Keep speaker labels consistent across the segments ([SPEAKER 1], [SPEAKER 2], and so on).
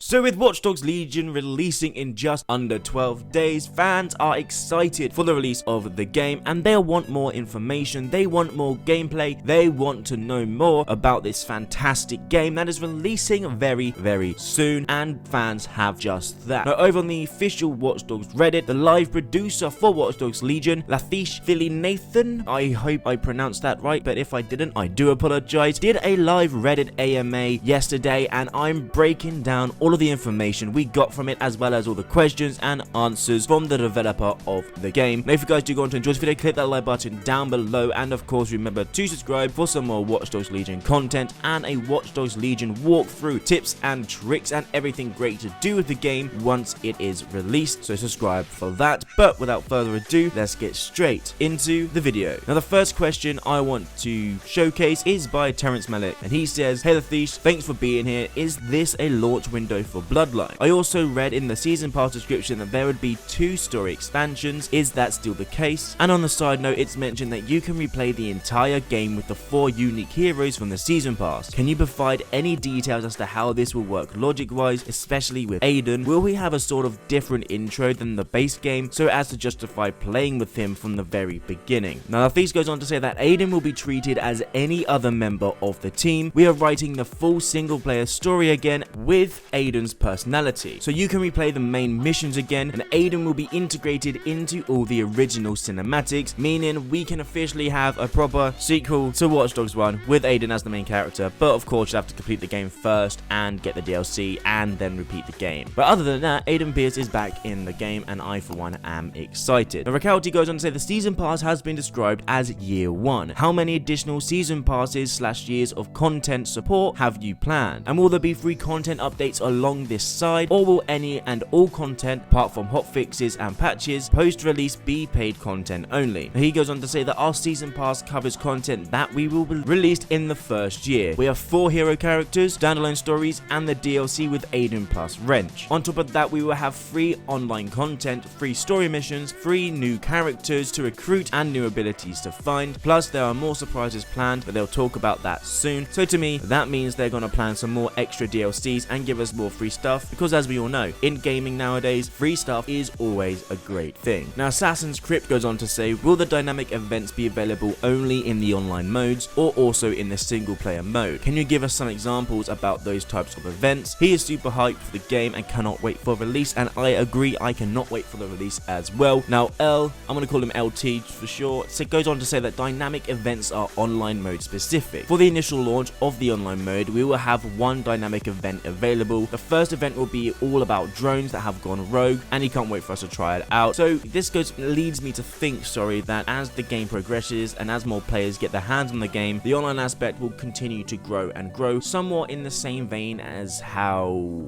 [SPEAKER 1] So with Watch Dogs Legion releasing in just under 12 days, fans are excited for the release of the game and they want more information, they want more gameplay, they want to know more about this fantastic game that is releasing very soon, and fans have just that. Now over on the official Watch Dogs Reddit, the live producer for Watch Dogs Legion, Lafish Philly Nathan, I hope I pronounced that right, but if I didn't, I do apologize, did a live Reddit AMA yesterday, and I'm breaking down all of the information we got from it, as well as all the questions and answers from the developer of the game. Now if you guys do go on to enjoy this video, click that like button down below, and of course remember to subscribe for some more Watch Dogs Legion content and a Watch Dogs Legion walkthrough, tips and tricks and everything great to do with the game once it is released, so subscribe for that. But without further ado, let's get straight into the video. Now the first question I want to showcase is by Terrence Malik, and he says, "Hey Lafish, thanks for being here. Is this a launch window for Bloodline? I also read in the season pass description that there would be 2 story expansions. Is that still the case? And on the side note, it's mentioned that you can replay the entire game with the 4 unique heroes from the season pass. Can you provide any details as to how this will work logic wise, especially with Aiden? Will we have a sort of different intro than the base game so as to justify playing with him from the very beginning?" Now Lafish goes on to say that Aiden will be treated as any other member of the team. We are writing the full single player story again with Aiden's personality, so you can replay the main missions again, and Aiden will be integrated into all the original cinematics, meaning we can officially have a proper sequel to Watch Dogs 1 with Aiden as the main character. But of course you have to complete the game first and get the DLC and then repeat the game. But other than that, Aiden Pearce is back in the game, and I for one am excited. Now Recruitment goes on to say the season pass has been described as year 1. How many additional season passes / years of content support have you planned? And will there be free content updates along this side, or will any and all content apart from hotfixes and patches post-release be paid content only? Now he goes on to say that our season pass covers content that we will be released in the first year. We have 4 hero characters, standalone stories, and the DLC with Aiden plus Wrench. On top of that, we will have free online content, free story missions, free new characters to recruit, and new abilities to find. Plus there are more surprises planned, but they'll talk about that soon. So to me, that means they're gonna plan some more extra DLCs and give us more free stuff, because as we all know, in gaming nowadays, free stuff is always a great thing. Now Assassin's Crypt goes on to say, will the dynamic events be available only in the online modes or also in the single player mode? Can you give us some examples about those types of events? He is super hyped for the game and cannot wait for release, and I agree, I cannot wait for the release as well. Now I'm gonna call him LT for short, so it goes on to say that dynamic events are online mode specific. For the initial launch of the online mode, we will have 1 dynamic event available. The first event will be all about drones that have gone rogue, and he can't wait for us to try it out. So this leads me to think, that as the game progresses and as more players get their hands on the game, the online aspect will continue to grow and grow, somewhat in the same vein as how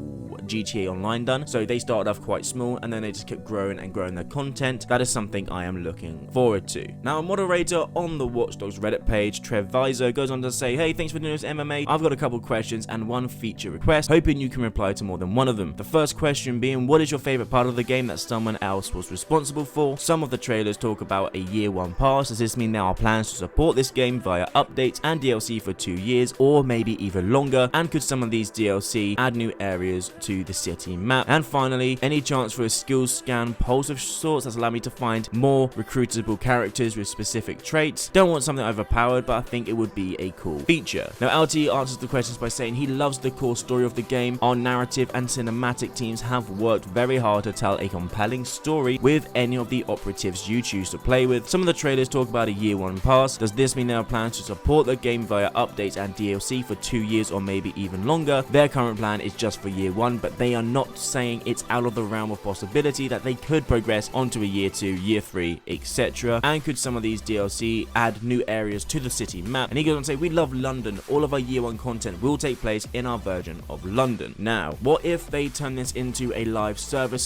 [SPEAKER 1] GTA Online done. So they started off quite small and then they just kept growing and growing their content. That is something I am looking forward to. Now a moderator on the Watch Dogs Reddit page, Trev Visor, goes on to say, "Hey, thanks for doing this MMA. I've got a couple questions and 1 feature request, hoping you can reply to more than one of them. The first question being, what is your favorite part of the game that someone else was responsible for? Some of the trailers talk about a year 1 pass. Does this mean there are plans to support this game via updates and DLC for 2 years or maybe even longer? And could some of these DLC add new areas to the city map? And finally, any chance for a skills scan pulse of sorts that's allowed me to find more recruitable characters with specific traits? Don't want something overpowered, but I think it would be a cool feature." Now LT answers the questions by saying he loves the core story of the game. Our narrative and cinematic teams have worked very hard to tell a compelling story with any of the operatives you choose to play with. Some of the trailers talk about a year 1 pass. Does this mean there are plans to support the game via updates and DLC for 2 years or maybe even longer? Their current plan is just for year 1, but they are not saying it's out of the realm of possibility that they could progress onto a year 2, year 3, etc. And could some of these DLC add new areas to the city map? And he goes on to say, "We love London. All of our year 1 content will take place in our version of London." Now, what if they turn this into a live service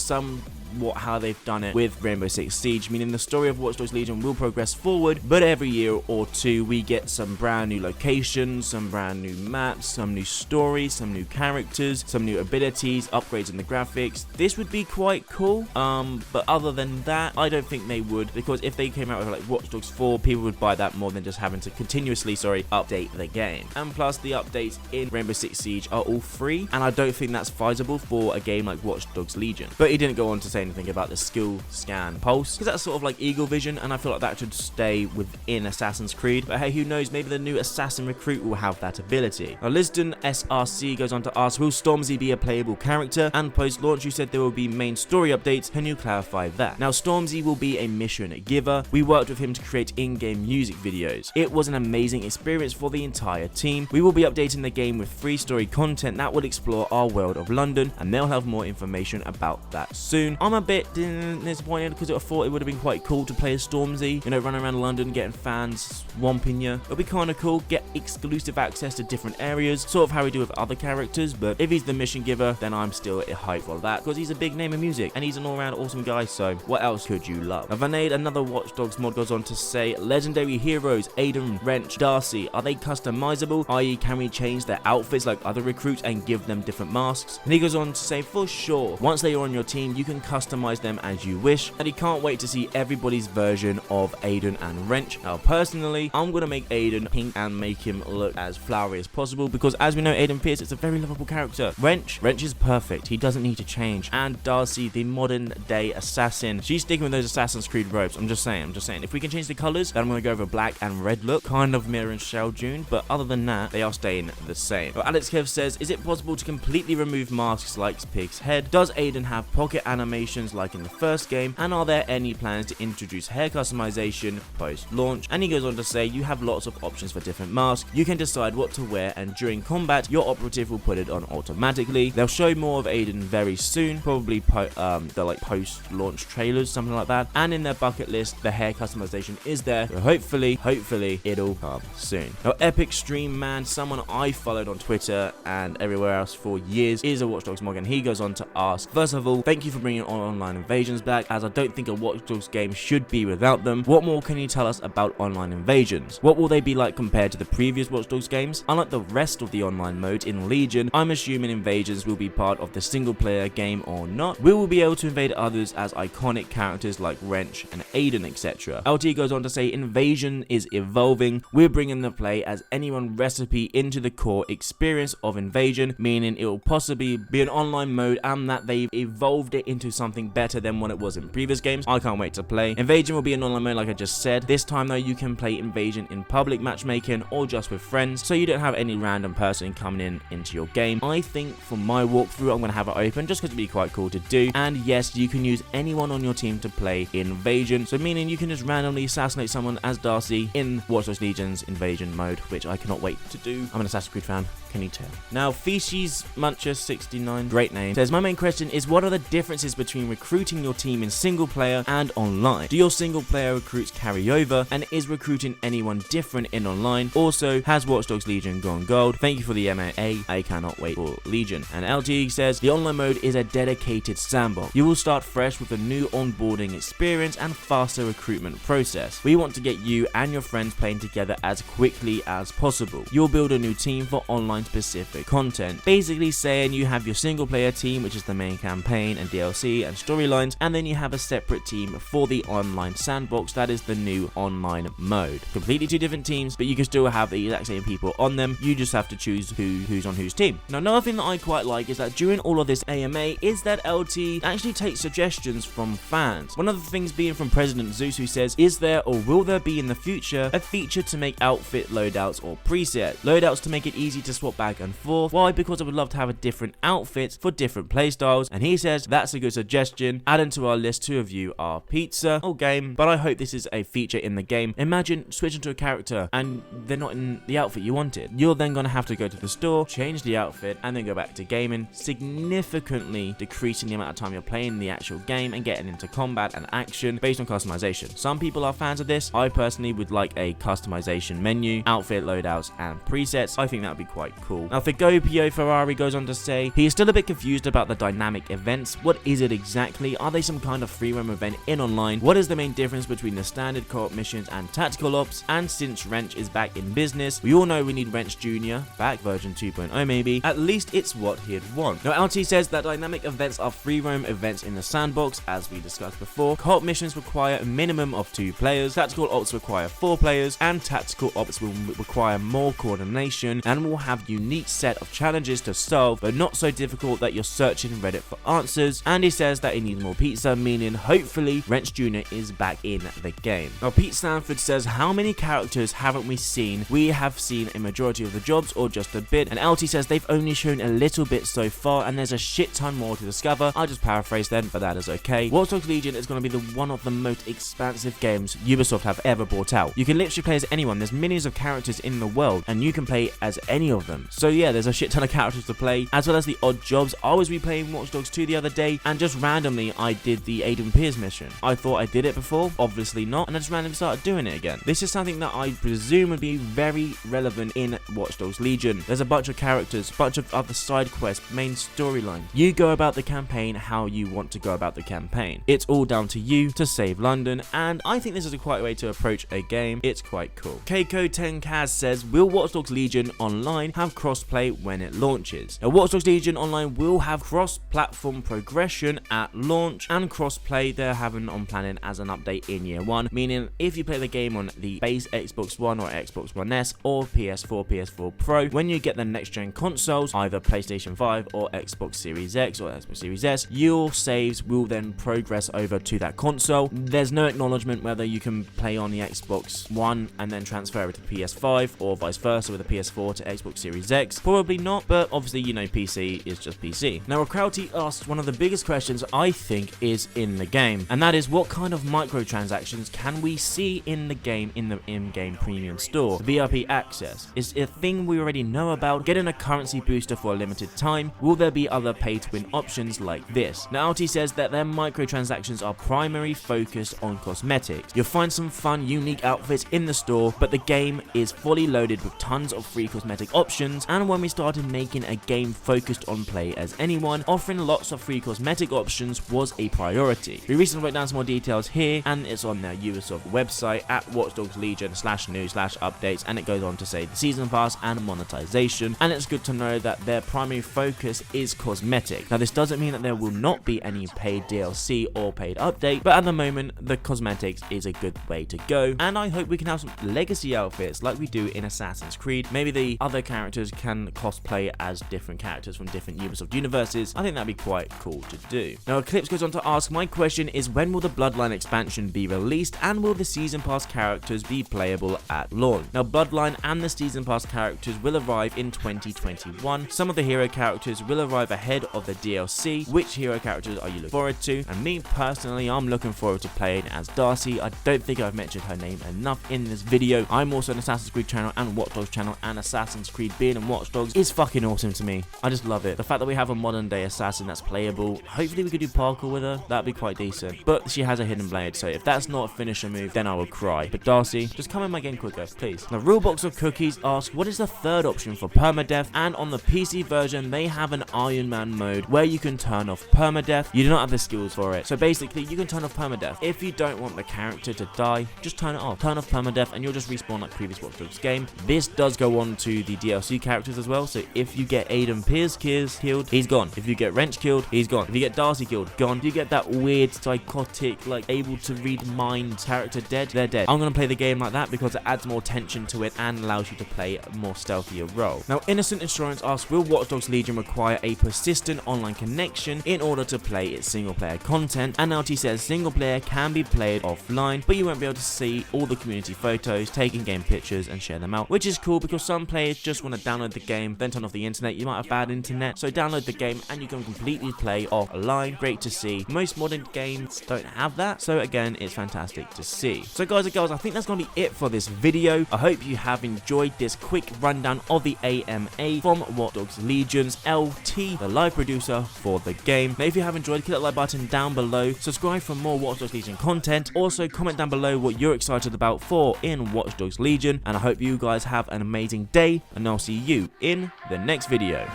[SPEAKER 1] how they've done it with Rainbow Six Siege, meaning the story of Watch Dogs Legion will progress forward, but every year or two we get some brand new locations, some brand new maps, some new stories, some new characters, some new abilities, upgrades in the graphics. This would be quite cool, but other than that, I don't think they would, because if they came out with like Watch Dogs 4, people would buy that more than just having to continuously, update the game. And plus, the updates in Rainbow Six Siege are all free, and I don't think that's feasible for a game like Watch Dogs Legion. But he didn't go on to say anything about the skill scan pulse, because that's sort of like Eagle Vision, and I feel like that should stay within Assassin's Creed. But hey, who knows, maybe the new Assassin Recruit will have that ability. Now, Lisden SRC goes on to ask, will Stormzy be a playable character? And post-launch, you said there will be main story updates. Can you clarify that? Now, Stormzy will be a mission giver. We worked with him to create in-game music videos. It was an amazing experience for the entire team. We will be updating the game with free story content that will explore our world of London, and they'll have more information about that soon. I'm a bit disappointed because I thought it would have been quite cool to play as Stormzy, running around London getting fans swamping you. It'll be kind of cool, get exclusive access to different areas, sort of how we do with other characters. But if he's the mission giver, then I'm still hyped for that, because he's a big name in music and he's an all-round awesome guy, so what else could you love? Now, Vanade, another Watch Dogs mod, goes on to say, legendary heroes Aiden, Wrench, Darcy, are they customizable? I.e., can we change their outfits like other recruits and give them different masks? And he goes on to say, for sure, once they are on your team, you can customize them as you wish, and he can't wait to see everybody's version of Aiden and Wrench. Now, personally, I'm going to make Aiden pink and make him look as flowery as possible, because as we know, Aiden Pearce is a very lovable character. Wrench is perfect. He doesn't need to change. And Darcy, the modern day assassin, she's sticking with those Assassin's Creed robes. I'm just saying. If we can change the colors, then I'm going to go over black and red look, kind of mirroring Shell June, but other than that, they are staying the same. But Alex Kev says, is it possible to completely remove masks like Pig's head? Does Aiden have pocket animations like in the first game? And are there any plans to introduce hair customization post-launch? And he goes on to say, you have lots of options for different masks. You can decide what to wear, and during combat, your operative will put it on automatically. They'll show more of Aiden very soon, probably the post-launch trailers, something like that. And in their bucket list, the hair customization is there. So hopefully it'll come soon. Now, Epic Stream Man, someone I followed on Twitter and everywhere else for years, is a Watch Dogs mod, and he goes on to ask, first of all, thank you for bringing online invasions back, as I don't think a Watch Dogs game should be without them. What more can you tell us about online invasions? What will they be like compared to the previous Watch Dogs games? Unlike the rest of the online mode in Legion, I'm assuming invasions will be part of the single player game or not. We will be able to invade others as iconic characters like Wrench and Aiden, etc. LT goes on to say, invasion is evolving. We're bringing the play as anyone recipe into the core experience of invasion, meaning it will possibly be an online mode, and that they've evolved it into something better than what it was in previous games. I can't wait to play. Invasion will be an online mode like I just said. This time though, you can play invasion in public matchmaking or just with friends, so you don't have any random person coming into your game. I think for my walkthrough, I'm going to have it open just because it'd be quite cool to do. And yes, you can use anyone on your team to play invasion, so meaning you can just randomly assassinate someone as Darcy in Watch Dogs Legion's invasion mode, which I cannot wait to do. I'm an Assassin's Creed fan. Can you tell? Now, Feces Muncher 69, great name, says, my main question is, what are the differences between recruiting your team in single player and online? Do your single player recruits carry over? And is recruiting anyone different in online? Also, has Watch Dogs Legion gone gold? Thank you for the MAA. I cannot wait for Legion. And LTE says, the online mode is a dedicated sandbox. You will start fresh with a new onboarding experience and faster recruitment process. We want to get you and your friends playing together as quickly as possible. You'll build a new team for online specific content, basically saying you have your single player team, which is the main campaign and DLC and storylines, and then you have a separate team for the online sandbox, that is the new online mode. Completely two different teams, but you can still have the exact same people on them. You just have to choose who's on whose team. Now, another thing that I quite like is that during all of this AMA is that LT actually takes suggestions from fans. One of the things being from President Zeus, who says, is there or will there be in the future a feature to make outfit loadouts or preset loadouts to make it easy to swap back and forth? Why? Because I would love to have a different outfit for different playstyles, and he says that's a good suggestion. Adding to our list to review our pizza or game, but I hope this is a feature in the game. Imagine switching to a character and they're not in the outfit you wanted. You're then going to have to go to the store, change the outfit, and then go back to gaming, significantly decreasing the amount of time you're playing the actual game and getting into combat and action based on customization. Some people are fans of this. I personally would like a customization menu, outfit loadouts, and presets. I think that would be quite cool. Now Figopio Ferrari goes on to say he is still a bit confused about the dynamic events. What is it exactly? Are they some kind of free roam event in online? What is the main difference between the standard co-op missions and tactical ops? And since Wrench is back in business, we all know we need Wrench Jr. back, version 2.0 maybe. At least it's what he'd want. Now LT says that dynamic events are free roam events in the sandbox, as we discussed before. Co-op missions require a minimum of 2 players, tactical ops require 4 players, and tactical ops will require more coordination and will have unique set of challenges to solve, but not so difficult that you're searching Reddit for answers. And he says that he needs more pizza, meaning hopefully Wrench Jr. is back in the game. Now Pete Stanford says, how many characters haven't we seen? We have seen a majority of the jobs or just a bit, and LT says they've only shown a little bit so far and there's a shit ton more to discover. I just paraphrased then, but that is okay. Watch Dogs Legion is going to be one of the most expansive games Ubisoft have ever brought out. You can literally play as anyone. There's millions of characters in the world and you can play as any of them. So yeah, there's a shit ton of characters to play, as well as the odd jobs. I was replaying Watch Dogs 2 the other day and just randomly I did the Aiden Pearce mission. I thought I did it before, obviously not, and I just randomly started doing it again. This is something that I presume would be very relevant in Watch Dogs Legion. There's a bunch of characters, a bunch of other side quests, main storyline. You go about the campaign how you want to go about the campaign. It's all down to you to save London, and I think this is a quite way to approach a game. It's quite cool. Keiko10Kaz says, will Watch Dogs Legion Online have crossplay when it launches? Now Watch Dogs Legion Online will have cross-platform progression at launch, and crossplay they're having on planning as an update in year 1, meaning if you play the game on the base Xbox One or Xbox One S or PS4, PS4 Pro, when you get the next gen consoles, either PlayStation 5 or Xbox Series X or Xbox Series S, your saves will then progress over to that console. There's no acknowledgement whether you can play on the Xbox One and then transfer it to PS5 or vice versa with a PS4 to Xbox Series X. Probably not, but obviously you know PC is just PC. Now Recruitment asks one of the biggest questions I think is in the game, and that is what kind of microtransactions can we see in the game in the in-game premium store? VIP access is a thing we already know about. Getting a currency booster for a limited time. Will there be other pay-to-win options like this? Now LT says that their microtransactions are primarily focused on cosmetics. You'll find some fun, unique outfits in the store, but the game is fully loaded with tons of free cosmetic options, and when we started making a game focused on play as anyone, offering lots of free cosmetic options was a priority. We recently wrote down some more details here, and it's on their Ubisoft website at watchdogslegion/news/updates, and it goes on to say the season pass and monetization, and it's good to know that their primary focus is cosmetic. Now this doesn't mean that there will not be any paid DLC or paid update, but at the moment the cosmetics is a good way to go, and I hope we can have some legacy outfits like we do in Assassin's Creed. Maybe the other characters can cosplay as different characters from different Ubisoft universes. I think that'd be quite cool to do. Now Eclipse goes on to ask, my question is, when will the Bloodline expansion be released, and will the season pass characters be playable at launch? Now Bloodline and the season pass characters will arrive in 2021. Some of the hero characters will arrive ahead of the DLC. Which hero characters are you looking forward to? And me personally, I'm looking forward to playing as Darcy. I don't think I've mentioned her name enough in this video. I'm also an Assassin's Creed channel and Watch Dogs channel, and Assassin's Creed being in Watch Dogs is fucking awesome to me. I just love it. The fact that we have a modern day assassin that's playable. Hopefully we could do parkour with her. That'd be quite decent. But she has a hidden blade, so if that's not a finisher move, then I will cry. But Darcy, just come in my game quicker, please. Now Rulebox of Cookies asks, what is the third option for permadeath? And on the PC version, they have an Iron Man mode where you can turn off permadeath. You do not have the skills for it. So basically, you can turn off permadeath. If you don't want the character to die, just turn it off. Turn off permadeath and you'll just respawn like previous Watch Dogs game. This does go on to the DLC characters as well. So if you get Aiden Pearce killed, he's gone. If you get Wrench killed, he's gone. If you get Darcy killed, gone. If you get that weird, psychotic, like able to read mind character dead, they're dead. I'm going to play the game like that because it adds more tension to it and allows you to play a more stealthier role. Now Innocent Insurance asks, will Watch Dogs Legion require a persistent online connection in order to play its single player content? And LT says single player can be played offline, but you won't be able to see all the community photos, take in-game pictures and share them out, which is cool because some players just want to download the game, then turn off the internet. You might have bad internet, so download the game and you can completely play offline. Great to see. Most modern games don't have that, so again, it's fantastic to see. So guys and girls, I think that's going to be it for this video. I hope you have enjoyed this quick rundown of the AMA from Watch Dogs Legion's LT, the live producer for the game. Now if you have enjoyed, click that like button down below, subscribe for more Watch Dogs Legion content, also comment down below what you're excited about for in Watch Dogs Legion, and I hope you guys have an amazing day, and I'll see you in the next video.